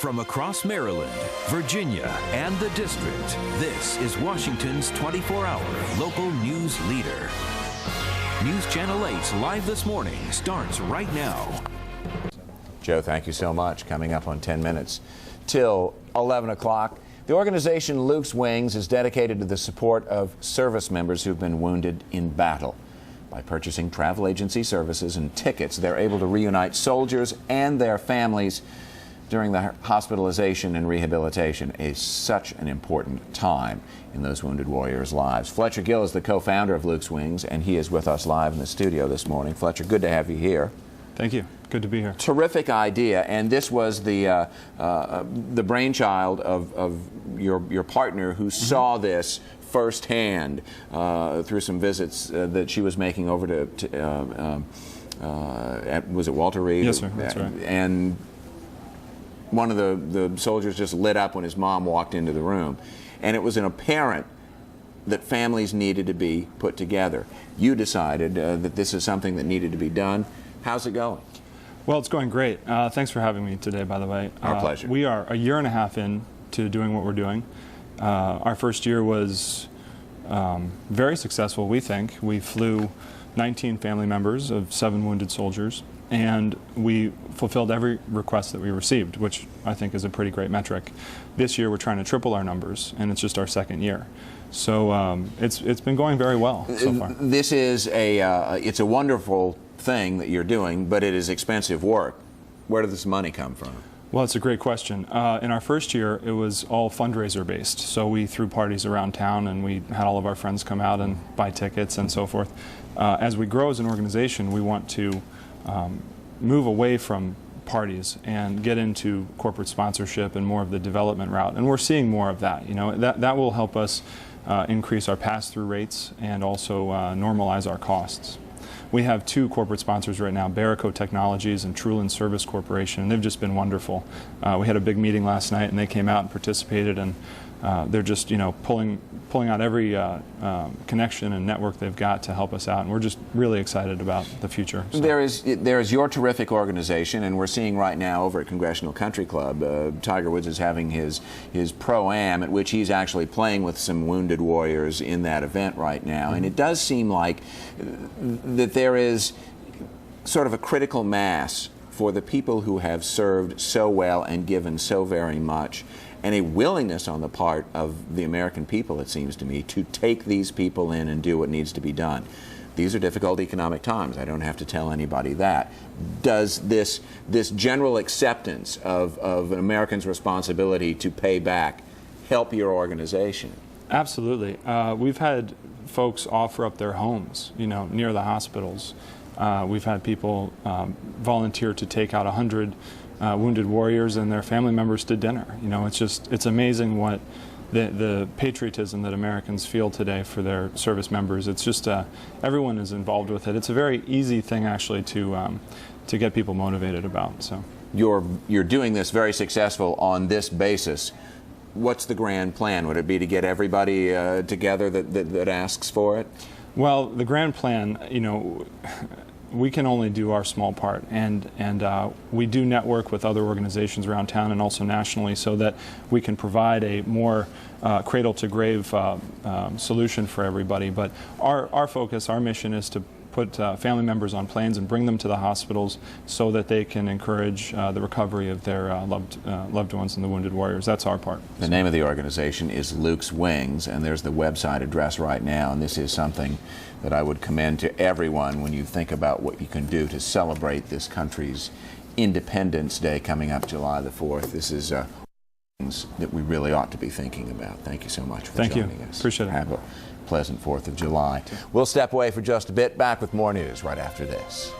From across Maryland, Virginia, and the District, this is Washington's 24-hour local news leader. News Channel 8's Live This Morning starts right now. Joe, thank you so much. Coming up on 10 minutes till 11 o'clock. The organization Luke's Wings is dedicated to the support of service members who've been wounded in battle. By purchasing travel agency services and tickets, they're able to reunite soldiers and their families during the hospitalization and rehabilitation. Is such an important time in those wounded warriors' lives. Fletcher Gill is the co-founder of Luke's Wings, and he is with us live in the studio this morning. Fletcher, good to have you here. Thank you. Good to be here. Terrific idea, and this was the brainchild of your partner who saw this firsthand through some visits that she was making over to was it Walter Reed? Yes, sir. That's right. And one of the soldiers just lit up when his mom walked into the room, and it was apparent that families needed to be put together. You decided that this is something that needed to be done. How's it going? Well, it's going great. Thanks for having me today, by the way. Our pleasure. We are a year and a half into doing what we're doing. Our first year was very successful, we think. We flew 19 family members of 7 wounded soldiers, and we fulfilled every request that we received, which I think is a pretty great metric. This year we're trying to triple our numbers, and it's just our second year. So it's been going very well so far. This is it's a wonderful thing that you're doing, but it is expensive work. Where did this money come from? Well, it's a great question. In our first year, it was all fundraiser based. So we threw parties around town, and we had all of our friends come out and buy tickets and so forth. As we grow as an organization, we want to move away from parties and get into corporate sponsorship and more of the development route. And we're seeing more of that. You know, that will help us increase our pass-through rates and also normalize our costs. We have 2 corporate sponsors right now, Barrico Technologies and Truland Service Corporation, and they've just been wonderful. We had a big meeting last night, and they came out and participated, and they're just, you know, pulling out every connection and network they've got to help us out, and we're just really excited about the future. So. There is your terrific organization, and we're seeing right now over at Congressional Country Club, Tiger Woods is having his pro-am at which he's actually playing with some wounded warriors in that event right now, and it does seem like that there is sort of a critical mass for the people who have served so well and given so very much, and a willingness on the part of the American people, it seems to me, to take these people in and do what needs to be done. These are difficult economic times. I don't have to tell anybody that. Does this general acceptance of an American's responsibility to pay back help your organization? Absolutely. We've had folks offer up their homes, you know, near the hospitals. We've had people volunteer to take out 100 wounded warriors and their family members to dinner. You know, it's amazing what the patriotism that Americans feel today for their service members. It's just everyone is involved with it. It's a very easy thing actually to get people motivated about. So you're doing this very successful on this basis. What's the grand plan? Would it be to get everybody together that asks for it? Well, the grand plan, you know, we can only do our small part, and we do network with other organizations around town and also nationally so that we can provide a more cradle-to-grave solution for everybody. But our focus, our mission is to put family members on planes and bring them to the hospitals so that they can encourage the recovery of their loved ones and the wounded warriors. That's our part. The name of the organization is Luke's Wings, and there's the website address right now, and this is something that I would commend to everyone when you think about what you can do to celebrate this country's Independence Day coming up July the 4th. This is things that we really ought to be thinking about. Thank you so much for joining us. Appreciate it. Have a pleasant 4th of July. We'll step away for just a bit, back with more news right after this.